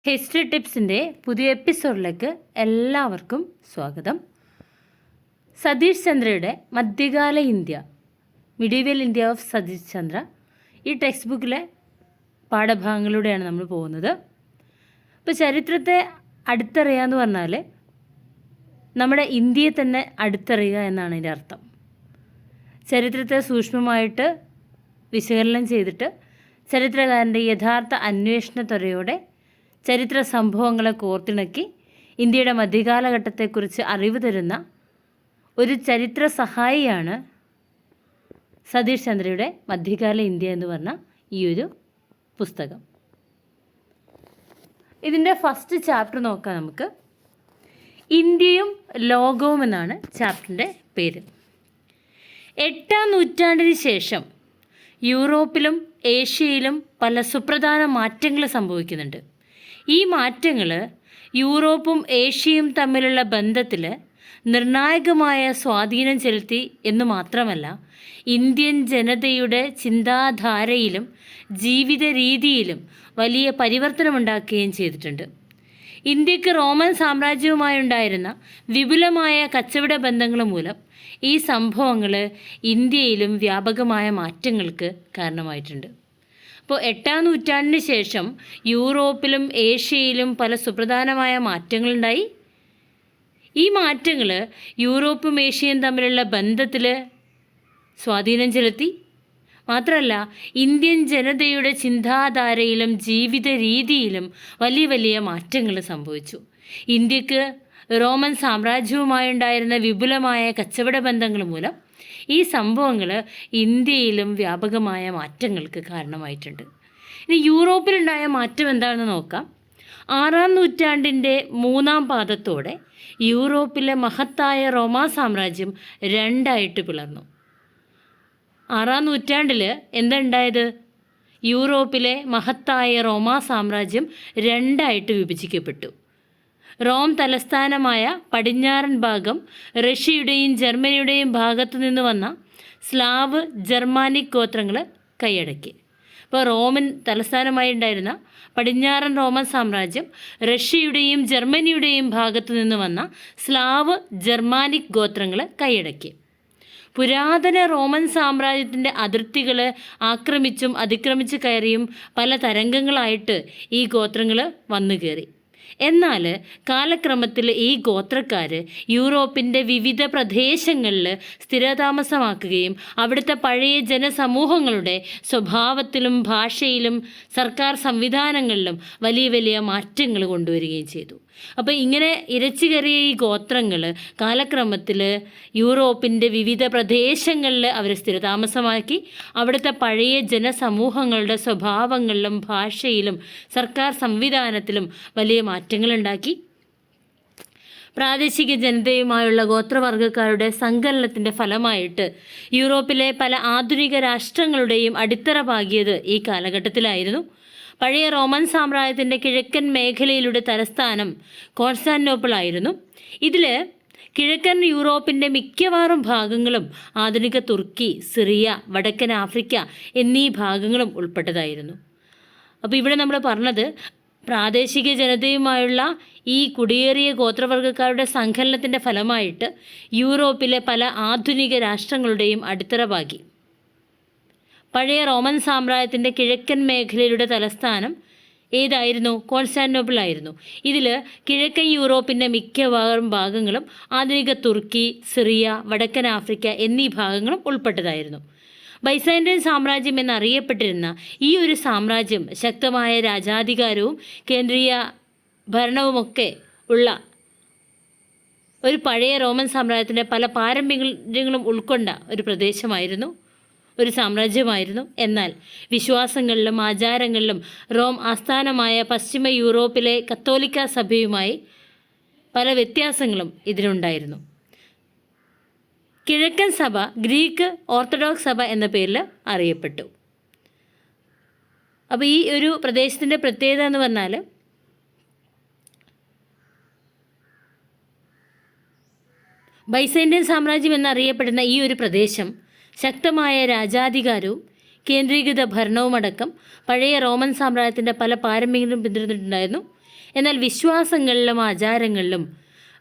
History ടിപ്സിൻ്റെ പുതിയ എപ്പിസോഡിലേക്ക് എല്ലാവർക്കും സ്വാഗതം. സതീഷ് ചന്ദ്രയുടെ മധ്യകാല India, medieval India of Satish Chandra, ഈ ടെക്സ്റ്റ് ബുക്കിലെ പാഠഭാഗങ്ങളിലൂടെയാണ് നമ്മൾ പോകുന്നത്. ഇപ്പോൾ ചരിത്രത്തെ അടുത്തറിയുക എന്ന് പറഞ്ഞാൽ നമ്മുടെ ഇന്ത്യയെ തന്നെ അടുത്തറിയുക എന്നാണ് ഇതിൻ്റെ അർത്ഥം. ചരിത്രത്തെ സൂക്ഷ്മമായിട്ട് വിശകലനം ചെയ്തിട്ട് ചരിത്രകാരൻ്റെ യഥാർത്ഥ അന്വേഷണ ത്വരയോടെ ചരിത്ര സംഭവങ്ങളെ കോർത്തിണക്കി ഇന്ത്യയുടെ മധ്യകാലഘട്ടത്തെക്കുറിച്ച് അറിവ് തരുന്ന ഒരു ചരിത്ര സഹായിയാണ് സതീഷ് ചന്ദ്രയുടെ മധ്യകാല ഇന്ത്യ എന്ന് പറഞ്ഞ ഈ ഒരു പുസ്തകം. ഇതിൻ്റെ ഫസ്റ്റ് ചാപ്റ്റർ നോക്കാം നമുക്ക്. ഇന്ത്യയും ലോകവും എന്നാണ് ചാപ്റ്ററിൻ്റെ പേര്. 8ാം നൂറ്റാണ്ടിന് ശേഷം യൂറോപ്പിലും ഏഷ്യയിലും പല സുപ്രധാന മാറ്റങ്ങൾ സംഭവിക്കുന്നുണ്ട്. ഈ മാറ്റങ്ങൾ യൂറോപ്പും ഏഷ്യയും തമ്മിലുള്ള ബന്ധത്തിൽ നിർണായകമായ സ്വാധീനം ചെലുത്തി എന്ന് മാത്രമല്ല, ഇന്ത്യൻ ജനതയുടെ ചിന്താധാരയിലും ജീവിത രീതിയിലും വലിയ പരിവർത്തനമുണ്ടാക്കുകയും ചെയ്തിട്ടുണ്ട്. ഇന്ത്യക്ക് റോമൻ സാമ്രാജ്യവുമായുണ്ടായിരുന്ന വിപുലമായ കച്ചവട ബന്ധങ്ങൾ മൂലം ഈ സംഭവങ്ങൾ ഇന്ത്യയിലും വ്യാപകമായ മാറ്റങ്ങൾക്ക് കാരണമായിട്ടുണ്ട്. അപ്പോൾ 8ാം നൂറ്റാണ്ടിന് ശേഷം യൂറോപ്പിലും ഏഷ്യയിലും പല സുപ്രധാനമായ മാറ്റങ്ങളുണ്ടായി. ഈ മാറ്റങ്ങൾ യൂറോപ്പും ഏഷ്യയും തമ്മിലുള്ള ബന്ധത്തിൽ സ്വാധീനം ചെലുത്തി. മാത്രമല്ല, ഇന്ത്യൻ ജനതയുടെ ചിന്താധാരയിലും ജീവിത രീതിയിലും വലിയ വലിയ മാറ്റങ്ങൾ സംഭവിച്ചു. ഇന്ത്യക്ക് റോമൻ സാമ്രാജ്യവുമായുണ്ടായിരുന്ന വിപുലമായ കച്ചവട ബന്ധങ്ങൾ മൂലം ഈ സംഭവങ്ങൾ ഇന്ത്യയിലും വ്യാപകമായ മാറ്റങ്ങൾക്ക് കാരണമായിട്ടുണ്ട്. ഇനി യൂറോപ്പിലുണ്ടായ മാറ്റം എന്താണെന്ന് നോക്കാം. 6ാം നൂറ്റാണ്ടിൻ്റെ 3ാം പാദത്തോടെ യൂറോപ്പിലെ മഹത്തായ റോമാ സാമ്രാജ്യം രണ്ടായിട്ട് പിളർന്നു. 6ാം നൂറ്റാണ്ടിൽ എന്തുണ്ടായത്? യൂറോപ്പിലെ മഹത്തായ റോമാ സാമ്രാജ്യം രണ്ടായിട്ട് വിഭജിക്കപ്പെട്ടു. റോം തലസ്ഥാനമായ പടിഞ്ഞാറൻ ഭാഗം റഷ്യയുടെയും ജർമ്മനിയുടെയും ഭാഗത്തു നിന്ന് വന്ന സ്ലാവ് ജർമാനിക് ഗോത്രങ്ങൾ കൈയടക്കി. ഇപ്പോൾ റോമൻ തലസ്ഥാനമായി ഉണ്ടായിരുന്ന പടിഞ്ഞാറൻ റോമൻ സാമ്രാജ്യം റഷ്യയുടെയും ജർമ്മനിയുടെയും ഭാഗത്തു നിന്ന് വന്ന സ്ലാവ് ജർമാനിക് ഗോത്രങ്ങൾ കൈയടക്കി. പുരാതന റോമൻ സാമ്രാജ്യത്തിൻ്റെ അതിർത്തികൾ ആക്രമിച്ചും അതിക്രമിച്ച് കയറിയും പല തരംഗങ്ങളായിട്ട് ഈ ഗോത്രങ്ങൾ വന്നു കയറി. എന്നാൽ കാലക്രമത്തിൽ ഈ ഗോത്രക്കാർ യൂറോപ്പിൻ്റെ വിവിധ പ്രദേശങ്ങളിൽ സ്ഥിരതാമസമാക്കുകയും അവിടുത്തെ പഴയ ജനസമൂഹങ്ങളുടെ സ്വഭാവത്തിലും ഭാഷയിലും സർക്കാർ സംവിധാനങ്ങളിലും വലിയ വലിയ മാറ്റങ്ങൾ കൊണ്ടുവരികയും ചെയ്തു. അപ്പോൾ ഇങ്ങനെ ഇരച്ചു കയറിയ ഈ ഗോത്രങ്ങൾ കാലക്രമത്തിൽ യൂറോപ്പിൻ്റെ വിവിധ പ്രദേശങ്ങളിൽ അവർ സ്ഥിരതാമസമാക്കി അവിടുത്തെ പഴയ ജനസമൂഹങ്ങളുടെ സ്വഭാവങ്ങളിലും ഭാഷയിലും സർക്കാർ സംവിധാനത്തിലും വലിയ മാറ്റങ്ങളുണ്ടാക്കി. പ്രാദേശിക ജനതയുമായുള്ള ഗോത്രവർഗ്ഗക്കാരുടെ സങ്കലനത്തിൻ്റെ ഫലമായിട്ട് യൂറോപ്പിലെ പല ആധുനിക രാഷ്ട്രങ്ങളുടെയും അടിത്തറ പാകിയത് ഈ കാലഘട്ടത്തിലായിരുന്നു. പഴയ റോമൻ സാമ്രാജ്യത്തിൻ്റെ കിഴക്കൻ മേഖലയിലൂടെ തലസ്ഥാനം കോൺസ്റ്റാന്റിനോപ്പിൾ ആയിരുന്നു. ഇതിൽ കിഴക്കൻ യൂറോപ്പിൻ്റെ മിക്കവാറും ഭാഗങ്ങളും ആധുനിക തുർക്കി, സിറിയ, വടക്കൻ ആഫ്രിക്ക എന്നീ ഭാഗങ്ങളും ഉൾപ്പെട്ടതായിരുന്നു. അപ്പോൾ ഇവിടെ നമ്മൾ പറഞ്ഞത് പ്രാദേശിക ജനതയുമായുള്ള ഈ കുടിയേറിയ ഗോത്രവർഗ്ഗക്കാരുടെ സങ്കലനത്തിൻ്റെ ഫലമായിട്ട് യൂറോപ്പിലെ പല ആധുനിക രാഷ്ട്രങ്ങളുടെയും അടിത്തറ പാകി. പഴയ റോമൻ സാമ്രാജ്യത്തിൻ്റെ കിഴക്കൻ മേഖലയുടെ തലസ്ഥാനം ഏതായിരുന്നു? കോൺസ്റ്റാന്റിനോപ്പിൾ ആയിരുന്നു. ഇതിൽ കിഴക്കൻ യൂറോപ്പിൻ്റെ മിക്കവാറും ഭാഗങ്ങളും ആധുനിക തുർക്കി, സിറിയ, വടക്കൻ ആഫ്രിക്ക എന്നീ ഭാഗങ്ങളും ഉൾപ്പെട്ടതായിരുന്നു. ബൈസാന്റൈൻ സാമ്രാജ്യം എന്നറിയപ്പെട്ടിരുന്ന ഈ ഒരു സാമ്രാജ്യം ശക്തമായ രാജാധികാരവും കേന്ദ്രീയ ഭരണവുമൊക്കെ ഉള്ള ഒരു പഴയ റോമൻ സാമ്രാജ്യത്തിൻ്റെ പല പാരമ്പര്യങ്ങളും ഉൾക്കൊണ്ട ഒരു പ്രദേശമായിരുന്നു, ഒരു സാമ്രാജ്യമായിരുന്നു. എന്നാൽ വിശ്വാസങ്ങളിലും ആചാരങ്ങളിലും റോം ആസ്ഥാനമായ പശ്ചിമ യൂറോപ്പിലെ കത്തോലിക്ക സഭയുമായി പല വ്യത്യാസങ്ങളും ഇതിനുണ്ടായിരുന്നു. കിഴക്കൻ സഭ ഗ്രീക്ക് ഓർത്തഡോക്സ് സഭ എന്ന പേരിൽ അറിയപ്പെട്ടു. അപ്പോൾ ഈ ഒരു പ്രദേശത്തിൻ്റെ പ്രത്യേകത എന്ന് പറഞ്ഞാൽ ബൈസാന്റൈൻ സാമ്രാജ്യം എന്നറിയപ്പെടുന്ന ഈ ഒരു പ്രദേശം ശക്തമായ രാജാധികാരവും കേന്ദ്രീകൃത ഭരണവുമടക്കം പഴയ റോമൻ സാമ്രാജ്യത്തിൻ്റെ പല പാരമ്പര്യങ്ങളും പിന്തുടർന്നിട്ടുണ്ടായിരുന്നു. എന്നാൽ വിശ്വാസങ്ങളിലും ആചാരങ്ങളിലും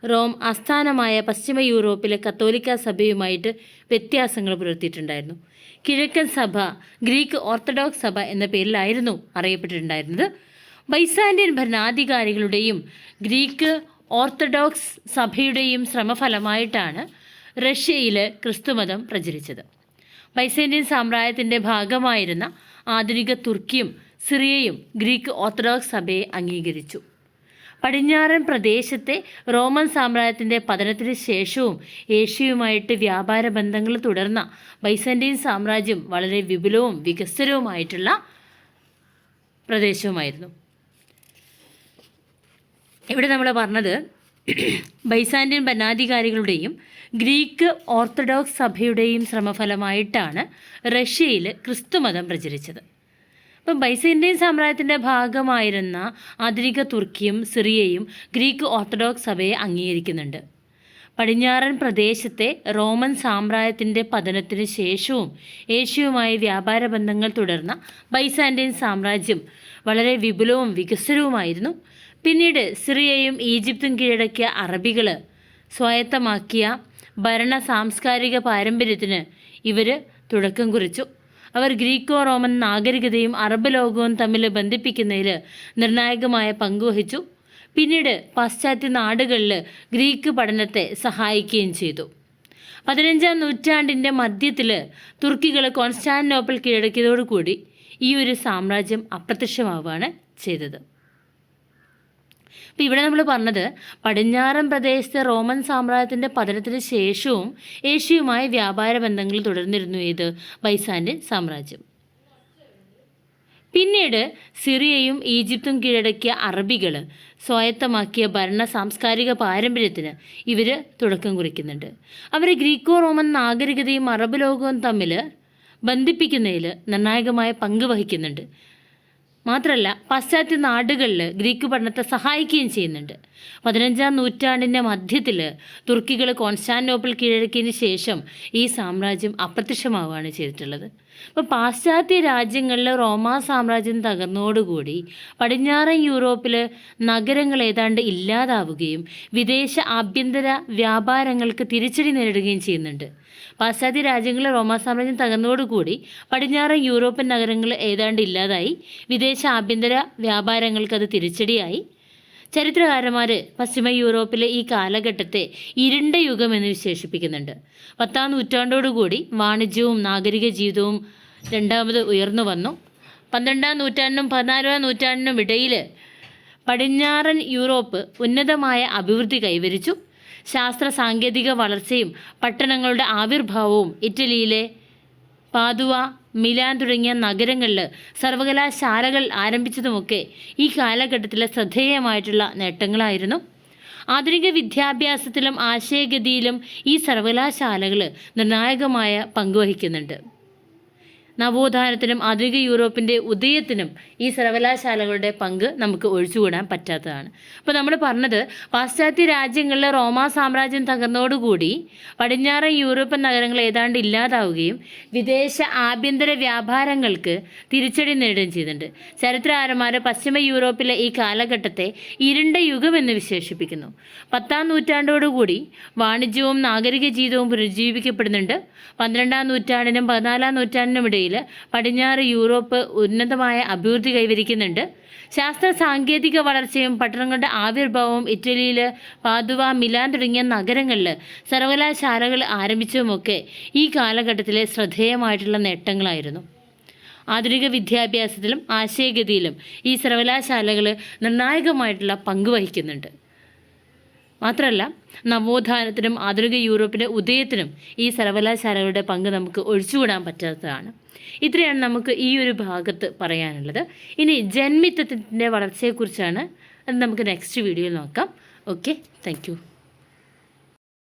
റോം ആസ്ഥാനമായ പശ്ചിമ യൂറോപ്പിലെ കത്തോലിക്ക സഭയുമായിട്ട് വ്യത്യാസങ്ങൾ പുലർത്തിയിട്ടുണ്ടായിരുന്നു. കിഴക്കൻ സഭ ഗ്രീക്ക് ഓർത്തഡോക്സ് സഭ എന്ന പേരിലായിരുന്നു അറിയപ്പെട്ടിട്ടുണ്ടായിരുന്നത്. ബൈസാന്റിയൻ ഭരണാധികാരികളുടെയും ഗ്രീക്ക് ഓർത്തഡോക്സ് സഭയുടെയും ശ്രമഫലമായിട്ടാണ് റഷ്യയിൽ ക്രിസ്തുമതം പ്രചരിച്ചത്. ബൈസാന്റിയൻ സാമ്രാജ്യത്തിൻ്റെ ഭാഗമായിരുന്ന ആധുനിക തുർക്കിയും സിറിയയും ഗ്രീക്ക് ഓർത്തഡോക്സ് സഭയെ അംഗീകരിച്ചു. പടിഞ്ഞാറൻ പ്രദേശത്തെ റോമൻ സാമ്രാജ്യത്തിൻ്റെ പതനത്തിന് ശേഷവും ഏഷ്യയുമായിട്ട് വ്യാപാര ബന്ധങ്ങൾ തുടർന്ന ബൈസാന്റിയൻ സാമ്രാജ്യം വളരെ വിപുലവും വികസ്വരവുമായിട്ടുള്ള പ്രദേശവുമായിരുന്നു. ഇവിടെ നമ്മൾ പറഞ്ഞത് ബൈസാന്റിയൻ ഭരണാധികാരികളുടെയും ഗ്രീക്ക് ഓർത്തഡോക്സ് സഭയുടെയും ശ്രമഫലമായിട്ടാണ് റഷ്യയിൽ ക്രിസ്തുമതം പ്രചരിച്ചത്. ഇപ്പം ബൈസാന്റിയൻ സാമ്രാജ്യത്തിൻ്റെ ഭാഗമായിരുന്ന ആധുനിക തുർക്കിയും സിറിയയും ഗ്രീക്ക് ഓർത്തഡോക്സ് സഭയെ അംഗീകരിക്കുന്നുണ്ട്. പടിഞ്ഞാറൻ പ്രദേശത്തെ റോമൻ സാമ്രാജ്യത്തിൻ്റെ പതനത്തിന് ശേഷവും ഏഷ്യയുമായി വ്യാപാര ബന്ധങ്ങൾ തുടർന്ന ബൈസാന്റിയൻ സാമ്രാജ്യം വളരെ വിപുലവും വികസ്വരവുമായിരുന്നു. പിന്നീട് സിറിയയും ഈജിപ്തും കീഴടക്കിയ അറബികൾ സ്വായത്തമാക്കിയ ഭരണ സാംസ്കാരിക പാരമ്പര്യത്തിന് ഇവർ തുടക്കം കുറിച്ചു. അവർ ഗ്രീക്കോ റോമൻ നാഗരികതയും അറബ് ലോകവും തമ്മിൽ ബന്ധിപ്പിക്കുന്നതിൽ നിർണായകമായ പങ്കുവഹിച്ചു. പിന്നീട് പാശ്ചാത്യ നാടുകളിൽ ഗ്രീക്ക് പഠനത്തെ സഹായിക്കുകയും ചെയ്തു. 15-ാം നൂറ്റാണ്ടിൻ്റെ മധ്യത്തിൽ തുർക്കികൾ കോൺസ്റ്റാന്റിനോപ്പിൾ കീഴടക്കിയതോടുകൂടി ഈ ഒരു സാമ്രാജ്യം അപ്രത്യക്ഷമാവുകയാണ് ചെയ്തത്. അപ്പോൾ ഇവിടെ നമ്മൾ പറഞ്ഞത് പടിഞ്ഞാറൻ പ്രദേശത്തെ റോമൻ സാമ്രാജ്യത്തിൻ്റെ പതനത്തിന് ശേഷവും ഏഷ്യയുമായി വ്യാപാര ബന്ധങ്ങൾ തുടർന്നിരുന്നു ഏത് ബൈസാന്റിയൻ സാമ്രാജ്യം. പിന്നീട് സിറിയയും ഈജിപ്തും കീഴടക്കിയ അറബികൾ സ്വായത്തമാക്കിയ ഭരണ സാംസ്കാരിക പാരമ്പര്യത്തിന് ഇവർ തുടക്കം കുറിക്കുന്നുണ്ട്. അവർ ഗ്രീക്കോ റോമൻ നാഗരികതയും അറബ് ലോകവും തമ്മിൽ ബന്ധിപ്പിക്കുന്നതിൽ നിർണായകമായ പങ്ക് വഹിക്കുന്നുണ്ട്. മാത്രമല്ല പാശ്ചാത്യ നാടുകളിൽ ഗ്രീക്ക് പഠനത്തെ സഹായിക്കുകയും ചെയ്യുന്നുണ്ട്. 15-ാം നൂറ്റാണ്ടിൻ്റെ മധ്യത്തിൽ തുർക്കികൾ കോൺസ്റ്റാന്റിനോപ്പിൾ കീഴടക്കിയതിന് ശേഷം ഈ സാമ്രാജ്യം അപ്രത്യക്ഷമാവുകയാണ് ചെയ്തിട്ടുള്ളത്. അപ്പോൾ പാശ്ചാത്യ രാജ്യങ്ങളിൽ റോമാ സാമ്രാജ്യം തകർന്നതോടുകൂടി പടിഞ്ഞാറൻ യൂറോപ്പിൽ നഗരങ്ങൾ ഏതാണ്ട് ഇല്ലാതാവുകയും വിദേശ ആഭ്യന്തര വ്യാപാരങ്ങൾക്ക് തിരിച്ചടി നേരിടുകയും ചെയ്യുന്നുണ്ട്. പാശ്ചാത്യ രാജ്യങ്ങളിൽ റോമാ സാമ്രാജ്യം തകർന്നതോടുകൂടി പടിഞ്ഞാറൻ യൂറോപ്യൻ നഗരങ്ങൾ ഏതാണ്ട് ഇല്ലാതായി. വിദേശ ആഭ്യന്തര വ്യാപാരങ്ങൾക്ക് അത് തിരിച്ചടിയായി. ചരിത്രകാരന്മാർ പശ്ചിമ യൂറോപ്പിലെ ഈ കാലഘട്ടത്തെ ഇരുണ്ട യുഗം എന്ന് വിശേഷിപ്പിക്കുന്നുണ്ട്. 10-ാം നൂറ്റാണ്ടോടുകൂടി വാണിജ്യവും നാഗരിക ജീവിതവും രണ്ടാമത് ഉയർന്നു വന്നു. 12-ാം നൂറ്റാണ്ടിനും 14-ാം നൂറ്റാണ്ടിനും ഇടയിൽ പടിഞ്ഞാറൻ യൂറോപ്പ് ഉന്നതമായ അഭിവൃദ്ധി കൈവരിച്ചു. ശാസ്ത്ര സാങ്കേതിക വളർച്ചയും പട്ടണങ്ങളുടെ ആവിർഭാവവും ഇറ്റലിയിലെ പാദുവ, മിലാൻ തുടങ്ങിയ നഗരങ്ങളിൽ സർവകലാശാലകൾ ആരംഭിച്ചതുമൊക്കെ ഈ കാലഘട്ടത്തിലെ ശ്രദ്ധേയമായിട്ടുള്ള നേട്ടങ്ങളായിരുന്നു. ആധുനിക വിദ്യാഭ്യാസത്തിലും ആശയഗതിയിലും ഈ സർവകലാശാലകൾ നിർണായകമായ പങ്കുവഹിക്കുന്നുണ്ട്. നവോത്ഥാനത്തിനും ആധുനിക യൂറോപ്പിൻ്റെ ഉദയത്തിനും ഈ സർവകലാശാലകളുടെ പങ്ക് നമുക്ക് ഒഴിച്ചുകൂടാൻ പറ്റാത്തതാണ്. അപ്പോൾ നമ്മൾ പറഞ്ഞത് പാശ്ചാത്യ രാജ്യങ്ങളിലെ റോമാ സാമ്രാജ്യം തകർന്നതോടുകൂടി പടിഞ്ഞാറൻ യൂറോപ്യൻ നഗരങ്ങൾ ഏതാണ്ട് ഇല്ലാതാവുകയും വിദേശ ആഭ്യന്തര വ്യാപാരങ്ങൾക്ക് തിരിച്ചടി നേടുകയും ചെയ്തിട്ടുണ്ട്. ചരിത്രകാരന്മാർ പശ്ചിമ യൂറോപ്പിലെ ഈ കാലഘട്ടത്തെ ഇരുണ്ട യുഗമെന്ന് വിശേഷിപ്പിക്കുന്നു. 10-ാം നൂറ്റാണ്ടോടുകൂടി വാണിജ്യവും നാഗരിക ജീവിതവും പുനരുജ്ജീവിക്കപ്പെടുന്നുണ്ട്. 12-ാം നൂറ്റാണ്ടിനും 14-ാം നൂറ്റാണ്ടിനും ഇടയിൽ പടിഞ്ഞാറ് യൂറോപ്പ് ഉന്നതമായ അഭിവൃദ്ധി കൈവരിക്കുന്നുണ്ട്. ശാസ്ത്ര സാങ്കേതിക വളർച്ചയും പട്ടണങ്ങളുടെ ആവിർഭാവവും ഇറ്റലിയിൽ പാദുവ, മിലാൻ തുടങ്ങിയ നഗരങ്ങളിൽ സർവകലാശാലകൾ ആരംഭിച്ചതുമൊക്കെ ഈ കാലഘട്ടത്തിലെ ശ്രദ്ധേയമായിട്ടുള്ള നേട്ടങ്ങളായിരുന്നു. ആധുനിക വിദ്യാഭ്യാസത്തിലും ആശയഗതിയിലും ഈ സർവകലാശാലകൾ നിർണായകമായിട്ടുള്ള പങ്ക് വഹിക്കുന്നുണ്ട്. മാത്രമല്ല നവോത്ഥാനത്തിനും ആധുനിക യൂറോപ്പിൻ്റെ ഉദയത്തിനും ഈ സർവകലാശാലകളുടെ പങ്ക് നമുക്ക് ഒഴിച്ചുകൂടാൻ പറ്റാത്തതാണ്. ഇത്രയാണ് നമുക്ക് ഈ ഒരു ഭാഗത്ത് പറയാനുള്ളത്. ഇനി ജന്മിത്വത്തിൻ്റെ വളർച്ചയെക്കുറിച്ചാണ് അത് നമുക്ക് നെക്സ്റ്റ് വീഡിയോയിൽ നോക്കാം. Okay, thank you.